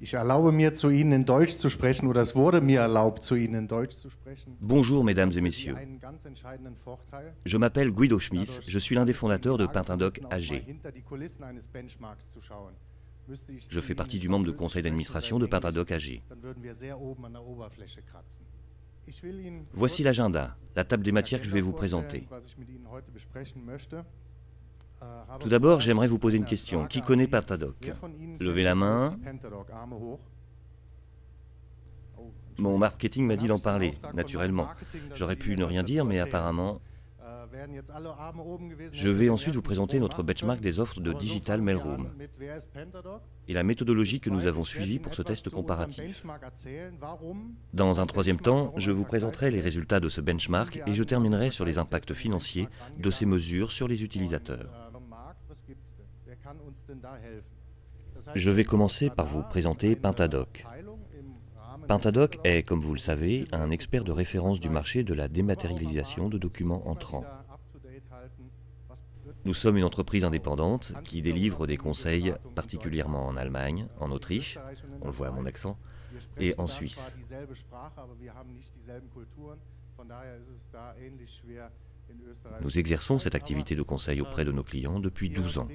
Ich erlaube mir, zu Ihnen in Deutsch zu sprechen, oder es wurde mir erlaubt, zu Ihnen in Deutsch zu sprechen. Bonjour mesdames et messieurs, je m'appelle Guido Schmiss, je suis l'un des fondateurs de Pintindoc AG. Je fais partie du membre de conseil d'administration de Pintindoc AG. Voici l'agenda, la table des matières que je vais vous présenter. Tout d'abord, j'aimerais vous poser une question. Qui connaît Pintindoc? Levez la main. Mon marketing m'a dit d'en parler, naturellement. J'aurais pu ne rien dire, mais apparemment... Je vais ensuite vous présenter notre benchmark des offres de Digital Mailroom et la méthodologie que nous avons suivie pour ce test comparatif. Dans un troisième temps, je vous présenterai les résultats de ce benchmark et je terminerai sur les impacts financiers de ces mesures sur les utilisateurs. Je vais commencer par vous présenter Pintindoc. Pintindoc est, comme vous le savez, un expert de référence du marché de la dématérialisation de documents entrants. Nous sommes une entreprise indépendante qui délivre des conseils particulièrement en Allemagne, en Autriche, on le voit à mon accent, et en Suisse. Nous exerçons cette activité de conseil auprès de nos clients depuis 12 ans,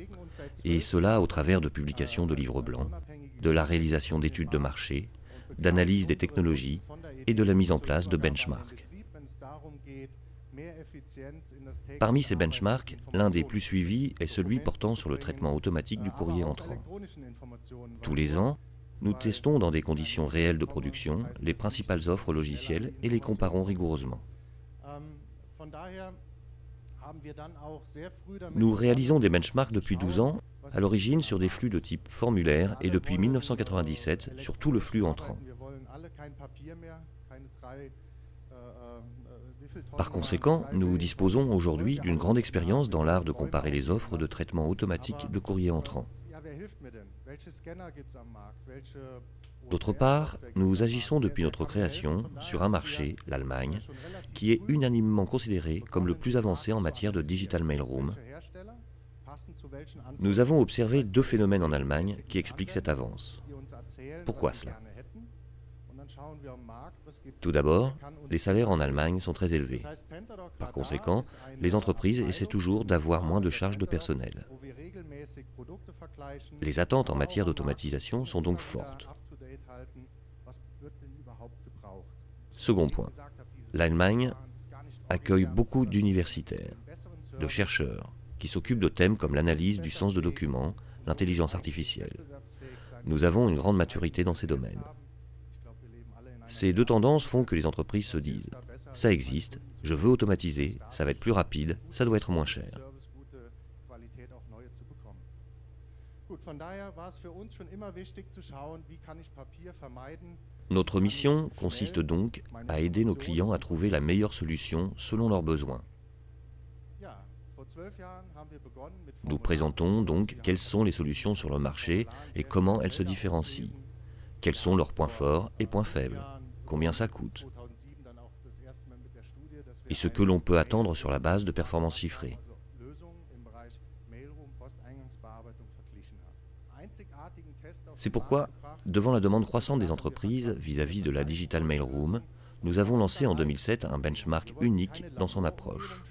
et cela au travers de publications de livres blancs, de la réalisation d'études de marché, d'analyse des technologies et de la mise en place de benchmarks. Parmi ces benchmarks, l'un des plus suivis est celui portant sur le traitement automatique du courrier entrant. Tous les ans, nous testons dans des conditions réelles de production les principales offres logicielles et les comparons rigoureusement. Nous réalisons des benchmarks depuis 12 ans, à l'origine sur des flux de type formulaire et depuis 1997 sur tout le flux entrant. Par conséquent, nous disposons aujourd'hui d'une grande expérience dans l'art de comparer les offres de traitement automatique de courrier entrant. D'autre part, nous agissons depuis notre création sur un marché, l'Allemagne, qui est unanimement considéré comme le plus avancé en matière de Digital Mailroom. Nous avons observé deux phénomènes en Allemagne qui expliquent cette avance. Pourquoi cela? Tout d'abord, les salaires en Allemagne sont très élevés. Par conséquent, les entreprises essaient toujours d'avoir moins de charges de personnel. Les attentes en matière d'automatisation sont donc fortes. Second point, l'Allemagne accueille beaucoup d'universitaires, de chercheurs, qui s'occupent de thèmes comme l'analyse du sens de documents, l'intelligence artificielle. Nous avons une grande maturité dans ces domaines. Ces deux tendances font que les entreprises se disent « ça existe, je veux automatiser, ça va être plus rapide, ça doit être moins cher ». Notre mission consiste donc à aider nos clients à trouver la meilleure solution selon leurs besoins. Nous présentons donc quelles sont les solutions sur le marché et comment elles se différencient. Quels sont leurs points forts et points faibles, combien ça coûte, et ce que l'on peut attendre sur la base de performances chiffrées. C'est pourquoi, devant la demande croissante des entreprises vis-à-vis de la Digital Mailroom, nous avons lancé en 2007 un benchmark unique dans son approche.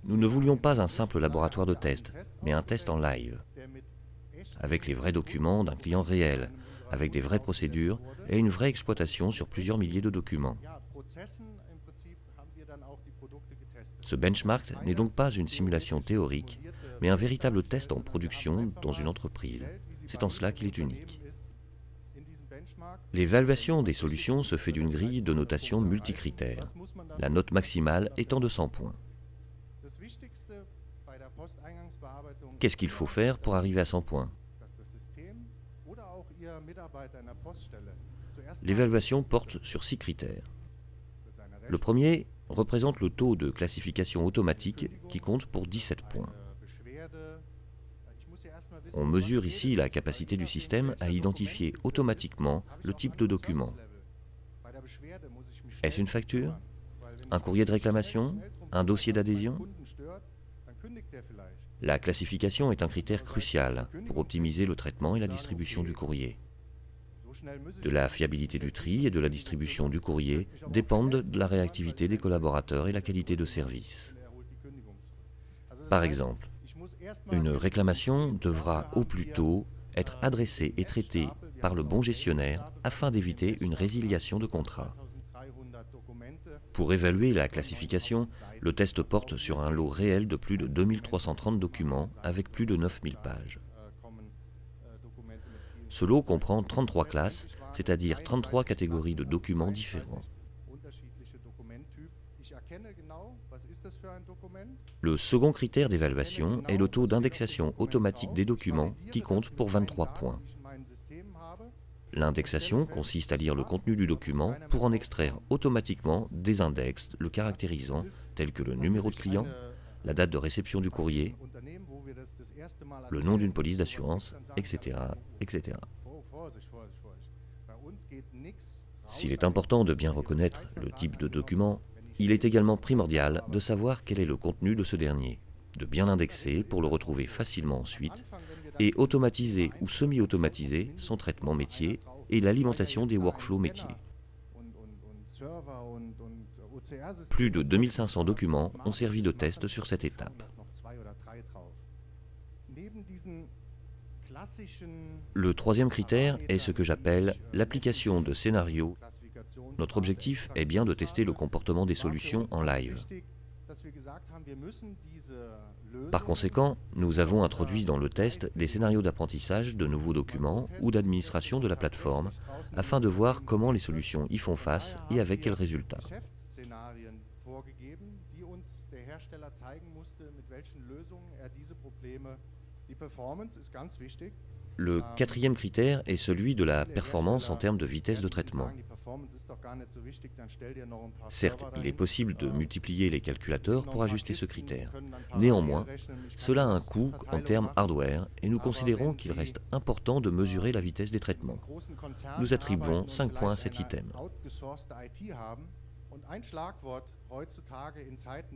Nous ne voulions pas un simple laboratoire de test, mais un test en live, avec les vrais documents d'un client réel, avec des vraies procédures et une vraie exploitation sur plusieurs milliers de documents. Ce benchmark n'est donc pas une simulation théorique, mais un véritable test en production dans une entreprise. C'est en cela qu'il est unique. L'évaluation des solutions se fait d'une grille de notation multicritères, la note maximale étant de 100 points. Qu'est-ce qu'il faut faire pour arriver à 100 points? L'évaluation porte sur 6 critères. Le premier représente le taux de classification automatique qui compte pour 17 points. On mesure ici la capacité du système à identifier automatiquement le type de document. Est-ce une facture? Un courrier de réclamation? Un dossier d'adhésion? La classification est un critère crucial pour optimiser le traitement et la distribution du courrier. De la fiabilité du tri et de la distribution du courrier dépendent de la réactivité des collaborateurs et la qualité de service. Par exemple, une réclamation devra au plus tôt être adressée et traitée par le bon gestionnaire afin d'éviter une résiliation de contrat. Pour évaluer la classification, le test porte sur un lot réel de plus de 2330 documents avec plus de 9000 pages. Ce lot comprend 33 classes, c'est-à-dire 33 catégories de documents différents. Le second critère d'évaluation est le taux d'indexation automatique des documents qui compte pour 23 points. L'indexation consiste à lire le contenu du document pour en extraire automatiquement des index le caractérisant, tels que le numéro de client, la date de réception du courrier, le nom d'une police d'assurance, etc., etc. S'il est important de bien reconnaître le type de document, il est également primordial de savoir quel est le contenu de ce dernier, de bien l'indexer pour le retrouver facilement ensuite, et automatiser ou semi-automatiser son traitement métier et l'alimentation des workflows métiers. Plus de 2500 documents ont servi de test sur cette étape. Le troisième critère est ce que j'appelle l'application de scénarios. Notre objectif est bien de tester le comportement des solutions en live. Par conséquent, nous avons introduit dans le test des scénarios d'apprentissage de nouveaux documents ou d'administration de la plateforme afin de voir comment les solutions y font face et avec quels résultats. Le quatrième critère est celui de la performance en termes de vitesse de traitement. Certes, il est possible de multiplier les calculateurs pour ajuster ce critère. Néanmoins, cela a un coût en termes hardware et nous considérons qu'il reste important de mesurer la vitesse des traitements. Nous attribuons 5 points à cet item.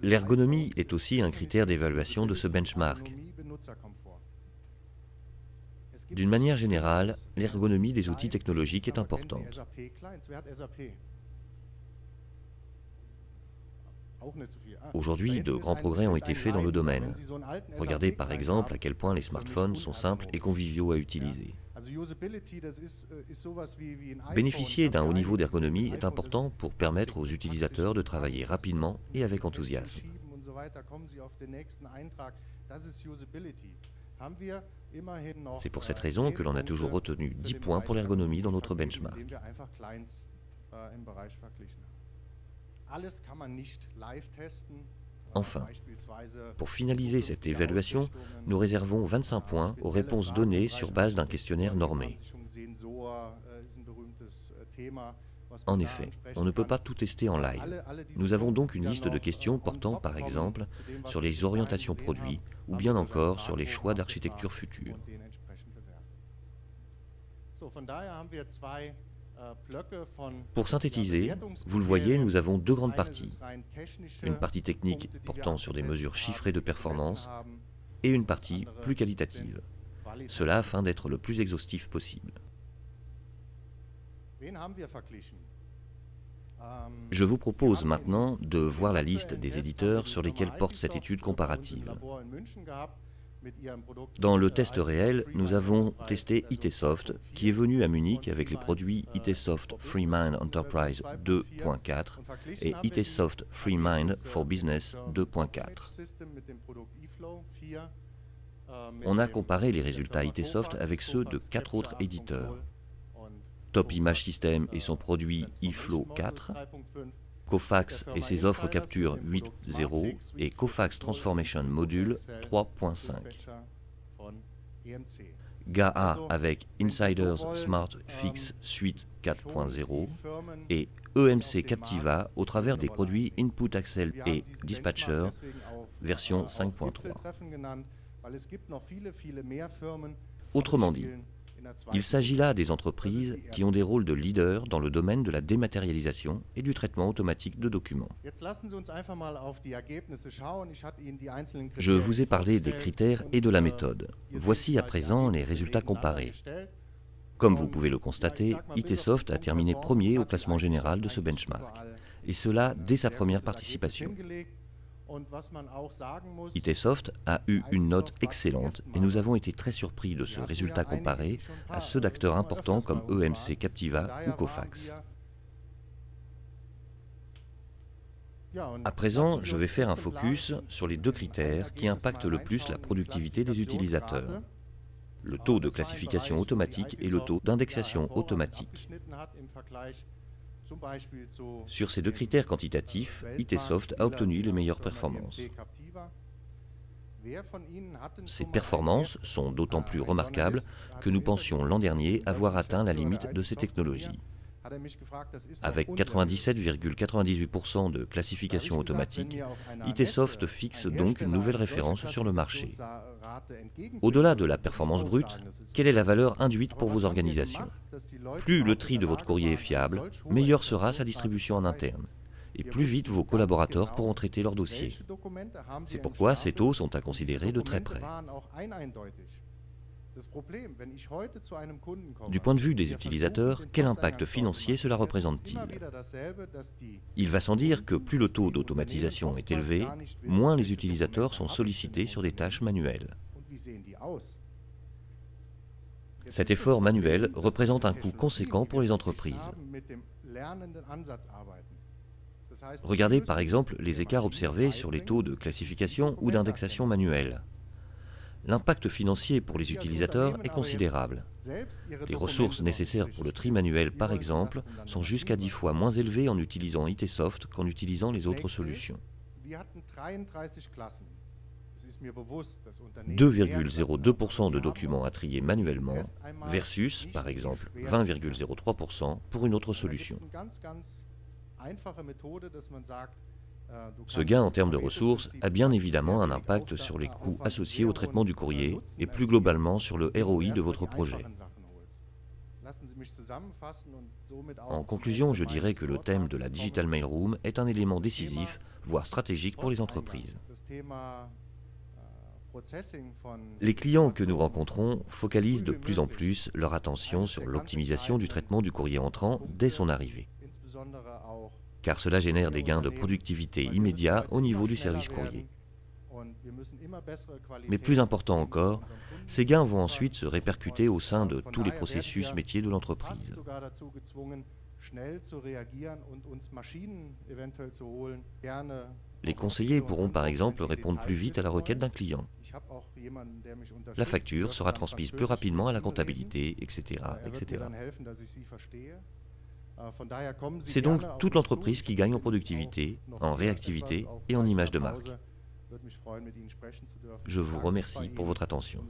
L'ergonomie est aussi un critère d'évaluation de ce benchmark. D'une manière générale, l'ergonomie des outils technologiques est importante. Aujourd'hui, de grands progrès ont été faits dans le domaine. Regardez par exemple à quel point les smartphones sont simples et conviviaux à utiliser. Bénéficier d'un haut niveau d'ergonomie est important pour permettre aux utilisateurs de travailler rapidement et avec enthousiasme. C'est pour cette raison que l'on a toujours retenu 10 points pour l'ergonomie dans notre benchmark. Enfin, pour finaliser cette évaluation, nous réservons 25 points aux réponses données sur base d'un questionnaire normé. En effet, on ne peut pas tout tester en live. Nous avons donc une liste de questions portant par exemple sur les orientations produits ou bien encore sur les choix d'architecture future. Pour synthétiser, vous le voyez, nous avons deux grandes parties. Une partie technique portant sur des mesures chiffrées de performance et une partie plus qualitative. Cela afin d'être le plus exhaustif possible. Je vous propose maintenant de voir la liste des éditeurs sur lesquels porte cette étude comparative. Dans le test réel, nous avons testé ITsoft, qui est venu à Munich avec les produits ITsoft FreeMind Enterprise 2.4 et ITsoft FreeMind for Business 2.4. On a comparé les résultats ITsoft avec ceux de 4 autres éditeurs. Top Image System et son produit iFlow 4, Kofax et ses offres capture 8.0 et Kofax Transformation Module 3.5. GAA avec Insiders Smart Fix Suite 4.0 et EMC Captiva au travers des produits Input Axel et Dispatcher version 5.3. Autrement dit, Il s'agit là des entreprises qui ont des rôles de leader dans le domaine de la dématérialisation et du traitement automatique de documents. Je vous ai parlé des critères et de la méthode. Voici à présent les résultats comparés. Comme vous pouvez le constater, ITsoft a terminé premier au classement général de ce benchmark, et cela dès sa première participation. ITsoft a eu une note excellente et nous avons été très surpris de ce résultat comparé à ceux d'acteurs importants comme EMC, Captiva ou Cofax. À présent, je vais faire un focus sur les deux critères qui impactent le plus la productivité des utilisateurs: le taux de classification automatique et le taux d'indexation automatique. Sur ces deux critères quantitatifs, ITsoft a obtenu les meilleures performances. Ces performances sont d'autant plus remarquables que nous pensions l'an dernier avoir atteint la limite de ces technologies. Avec 97,98% de classification automatique, ITsoft fixe donc une nouvelle référence sur le marché. Au-delà de la performance brute, quelle est la valeur induite pour vos organisations? Plus le tri de votre courrier est fiable, meilleure sera sa distribution en interne, et plus vite vos collaborateurs pourront traiter leurs dossiers. C'est pourquoi ces taux sont à considérer de très près. Du point de vue des utilisateurs, quel impact financier cela représente-t-il? Il va sans dire que plus le taux d'automatisation est élevé, moins les utilisateurs sont sollicités sur des tâches manuelles. Cet effort manuel représente un coût conséquent pour les entreprises. Regardez par exemple les écarts observés sur les taux de classification ou d'indexation manuelle. L'impact financier pour les utilisateurs est considérable. Les ressources nécessaires pour le tri manuel, par exemple, sont jusqu'à 10 fois moins élevées en utilisant ITsoft qu'en utilisant les autres solutions. 2,02% de documents à trier manuellement versus, par exemple, 20,03% pour une autre solution. Ce gain en termes de ressources a bien évidemment un impact sur les coûts associés au traitement du courrier et plus globalement sur le ROI de votre projet. En conclusion, je dirais que le thème de la Digital Mailroom est un élément décisif, voire stratégique pour les entreprises. Les clients que nous rencontrons focalisent de plus en plus leur attention sur l'optimisation du traitement du courrier entrant dès son arrivée, car cela génère des gains de productivité immédiats au niveau du service courrier. Mais plus important encore, ces gains vont ensuite se répercuter au sein de tous les processus métiers de l'entreprise. Les conseillers pourront par exemple répondre plus vite à la requête d'un client. La facture sera transmise plus rapidement à la comptabilité, etc., etc. C'est donc toute l'entreprise qui gagne en productivité, en réactivité et en image de marque. Je vous remercie pour votre attention.